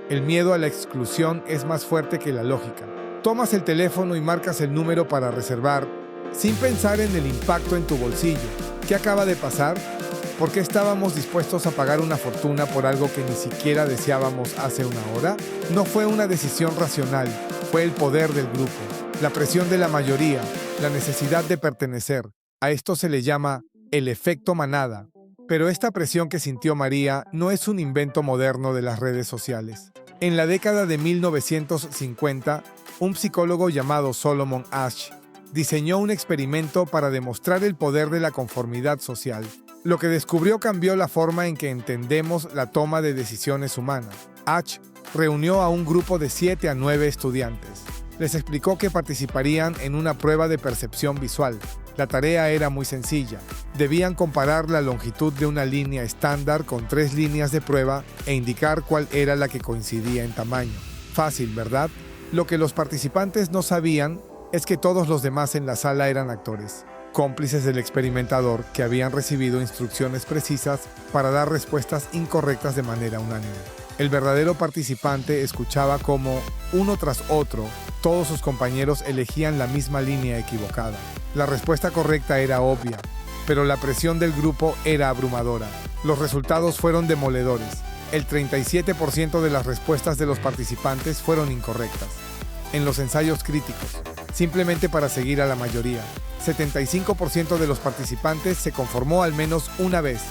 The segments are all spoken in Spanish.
El miedo a la exclusión es más fuerte que la lógica. Tomas el teléfono y marcas el número para reservar, sin pensar en el impacto en tu bolsillo. ¿Qué acaba de pasar? ¿Por qué estábamos dispuestos a pagar una fortuna por algo que ni siquiera deseábamos hace una hora? No fue una decisión racional, fue el poder del grupo, la presión de la mayoría, la necesidad de pertenecer. A esto se le llama el efecto manada. Pero esta presión que sintió María no es un invento moderno de las redes sociales. En la década de 1950, un psicólogo llamado Solomon Asch diseñó un experimento para demostrar el poder de la conformidad social. Lo que descubrió cambió la forma en que entendemos la toma de decisiones humanas. Asch reunió a un grupo de 7 a 9 estudiantes. Les explicó que participarían en una prueba de percepción visual. La tarea era muy sencilla. Debían comparar la longitud de una línea estándar con 3 líneas de prueba e indicar cuál era la que coincidía en tamaño. Fácil, ¿verdad? Lo que los participantes no sabían es que todos los demás en la sala eran actores, cómplices del experimentador que habían recibido instrucciones precisas para dar respuestas incorrectas de manera unánime. El verdadero participante escuchaba cómo, uno tras otro, todos sus compañeros elegían la misma línea equivocada. La respuesta correcta era obvia, pero la presión del grupo era abrumadora. Los resultados fueron demoledores. El 37% de las respuestas de los participantes fueron incorrectas. En los ensayos críticos, simplemente para seguir a la mayoría, 75% de los participantes se conformó al menos una vez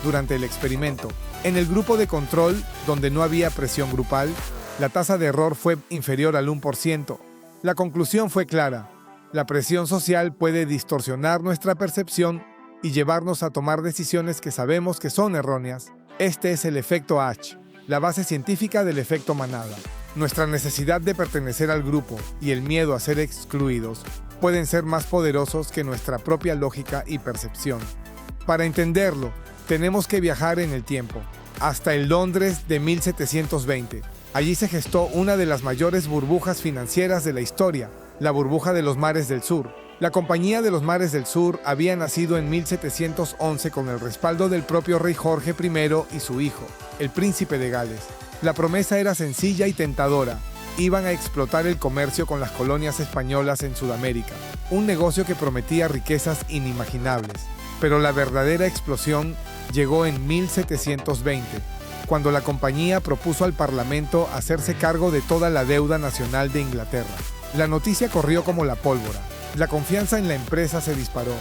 durante el experimento. En el grupo de control, donde no había presión grupal, la tasa de error fue inferior al 1%. La conclusión fue clara. La presión social puede distorsionar nuestra percepción y llevarnos a tomar decisiones que sabemos que son erróneas. Este es el efecto Asch, la base científica del efecto manada. Nuestra necesidad de pertenecer al grupo y el miedo a ser excluidos pueden ser más poderosos que nuestra propia lógica y percepción. Para entenderlo, tenemos que viajar en el tiempo, hasta el Londres de 1720. Allí se gestó una de las mayores burbujas financieras de la historia, la burbuja de los mares del sur. La Compañía de los Mares del Sur había nacido en 1711 con el respaldo del propio rey Jorge I y su hijo, el príncipe de Gales. La promesa era sencilla y tentadora. Iban a explotar el comercio con las colonias españolas en Sudamérica, un negocio que prometía riquezas inimaginables. Pero la verdadera explosión llegó en 1720, cuando la compañía propuso al Parlamento hacerse cargo de toda la deuda nacional de Inglaterra. La noticia corrió como la pólvora. La confianza en la empresa se disparó.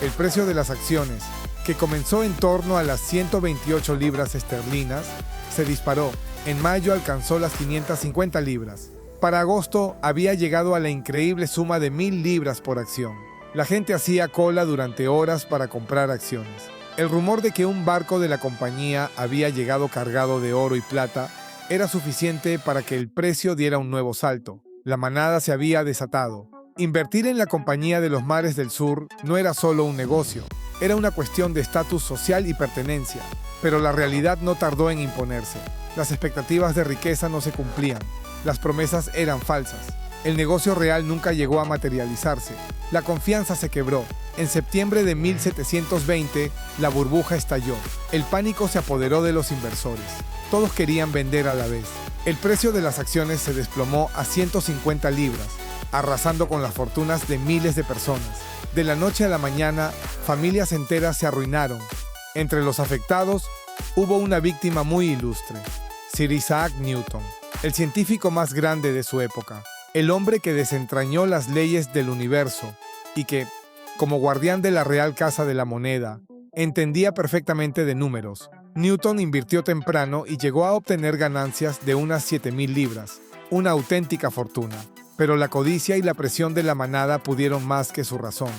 El precio de las acciones, que comenzó en torno a las 128 libras esterlinas, se disparó. En mayo alcanzó las 550 libras. Para agosto había llegado a la increíble suma de 1,000 libras por acción. La gente hacía cola durante horas para comprar acciones. El rumor de que un barco de la compañía había llegado cargado de oro y plata era suficiente para que el precio diera un nuevo salto. La manada se había desatado. Invertir en la Compañía de los Mares del Sur no era solo un negocio, era una cuestión de estatus social y pertenencia. Pero la realidad no tardó en imponerse. Las expectativas de riqueza no se cumplían. Las promesas eran falsas. El negocio real nunca llegó a materializarse. La confianza se quebró. En septiembre de 1720, la burbuja estalló. El pánico se apoderó de los inversores. Todos querían vender a la vez. El precio de las acciones se desplomó a 150 libras, arrasando con las fortunas de miles de personas. De la noche a la mañana, familias enteras se arruinaron. Entre los afectados, hubo una víctima muy ilustre, Sir Isaac Newton, el científico más grande de su época, el hombre que desentrañó las leyes del universo y que, como guardián de la Real Casa de la Moneda, entendía perfectamente de números. Newton invirtió temprano y llegó a obtener ganancias de unas 7,000 libras, una auténtica fortuna. Pero la codicia y la presión de la manada pudieron más que su razón.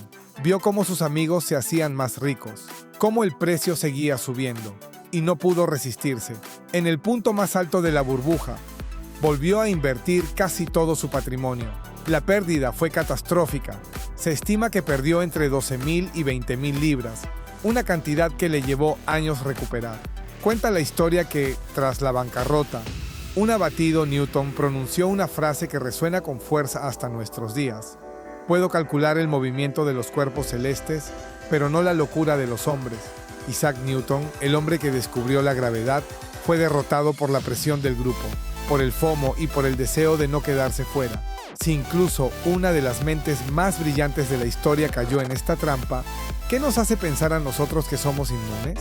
Vio cómo sus amigos se hacían más ricos, cómo el precio seguía subiendo, y no pudo resistirse. En el punto más alto de la burbuja, volvió a invertir casi todo su patrimonio. La pérdida fue catastrófica. Se estima que perdió entre 12,000 y 20,000 libras, una cantidad que le llevó años recuperar. Cuenta la historia que, tras la bancarrota, un abatido Newton pronunció una frase que resuena con fuerza hasta nuestros días. Puedo calcular el movimiento de los cuerpos celestes, pero no la locura de los hombres. Isaac Newton, el hombre que descubrió la gravedad, fue derrotado por la presión del grupo, por el FOMO y por el deseo de no quedarse fuera. Si incluso una de las mentes más brillantes de la historia cayó en esta trampa, ¿qué nos hace pensar a nosotros que somos inmunes?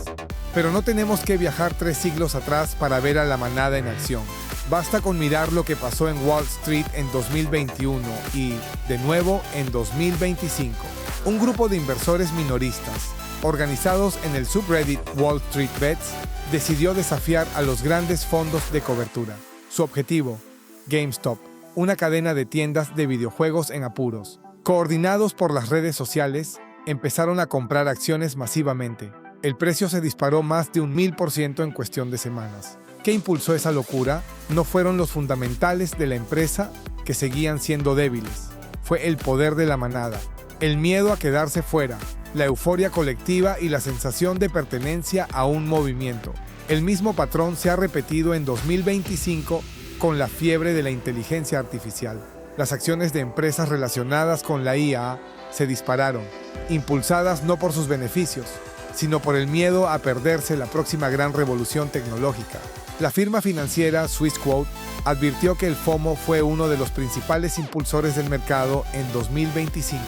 Pero no tenemos que viajar 3 siglos atrás para ver a la manada en acción. Basta con mirar lo que pasó en Wall Street en 2021 y, de nuevo, en 2025. Un grupo de inversores minoristas, organizados en el subreddit Wall Street Bets, decidió desafiar a los grandes fondos de cobertura. Su objetivo: GameStop, una cadena de tiendas de videojuegos en apuros. Coordinados por las redes sociales, empezaron a comprar acciones masivamente. El precio se disparó más de 1000% en cuestión de semanas. ¿Qué impulsó esa locura? No fueron los fundamentales de la empresa, que seguían siendo débiles. Fue el poder de la manada, el miedo a quedarse fuera, la euforia colectiva y la sensación de pertenencia a un movimiento. El mismo patrón se ha repetido en 2025 con la fiebre de la inteligencia artificial. Las acciones de empresas relacionadas con la IA se dispararon, impulsadas no por sus beneficios, sino por el miedo a perderse la próxima gran revolución tecnológica. La firma financiera Swissquote advirtió que el FOMO fue uno de los principales impulsores del mercado en 2025.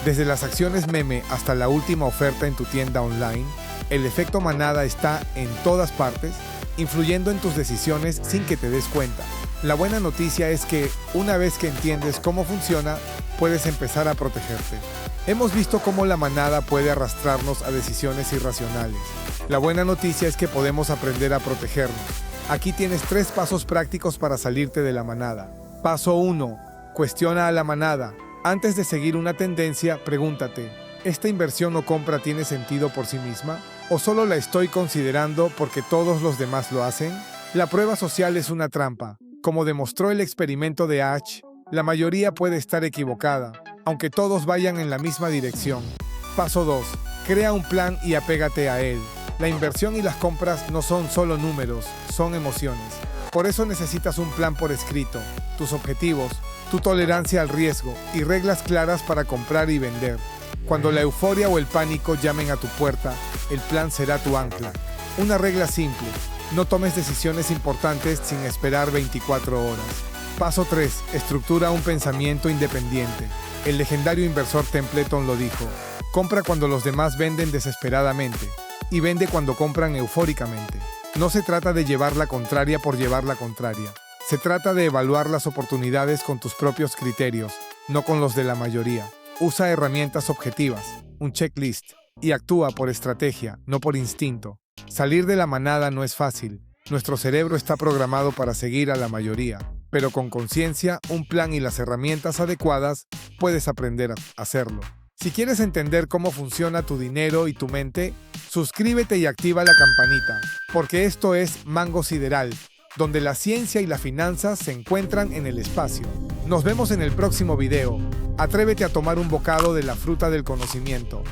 Desde las acciones meme hasta la última oferta en tu tienda online, el efecto manada está en todas partes, influyendo en tus decisiones sin que te des cuenta. La buena noticia es que, una vez que entiendes cómo funciona, puedes empezar a protegerte. Hemos visto cómo la manada puede arrastrarnos a decisiones irracionales. La buena noticia es que podemos aprender a protegernos. Aquí tienes 3 pasos prácticos para salirte de la manada. Paso 1. Cuestiona a la manada. Antes de seguir una tendencia, pregúntate: ¿esta inversión o compra tiene sentido por sí misma? ¿O solo la estoy considerando porque todos los demás lo hacen? La prueba social es una trampa. Como demostró el experimento de Asch, la mayoría puede estar equivocada, aunque todos vayan en la misma dirección. Paso 2. Crea un plan y apégate a él. La inversión y las compras no son solo números, son emociones. Por eso necesitas un plan por escrito, tus objetivos, tu tolerancia al riesgo y reglas claras para comprar y vender. Cuando la euforia o el pánico llamen a tu puerta, el plan será tu ancla. Una regla simple: no tomes decisiones importantes sin esperar 24 horas. Paso 3. Estructura un pensamiento independiente. El legendario inversor Templeton lo dijo: compra cuando los demás venden desesperadamente y vende cuando compran eufóricamente. No se trata de llevar la contraria por llevar la contraria. Se trata de evaluar las oportunidades con tus propios criterios, no con los de la mayoría. Usa herramientas objetivas, un checklist, y actúa por estrategia, no por instinto. Salir de la manada no es fácil. Nuestro cerebro está programado para seguir a la mayoría, pero con conciencia, un plan y las herramientas adecuadas, puedes aprender a hacerlo. Si quieres entender cómo funciona tu dinero y tu mente, suscríbete y activa la campanita, porque esto es Mango Sideral, donde la ciencia y las finanzas se encuentran en el espacio. Nos vemos en el próximo video. Atrévete a tomar un bocado de la fruta del conocimiento.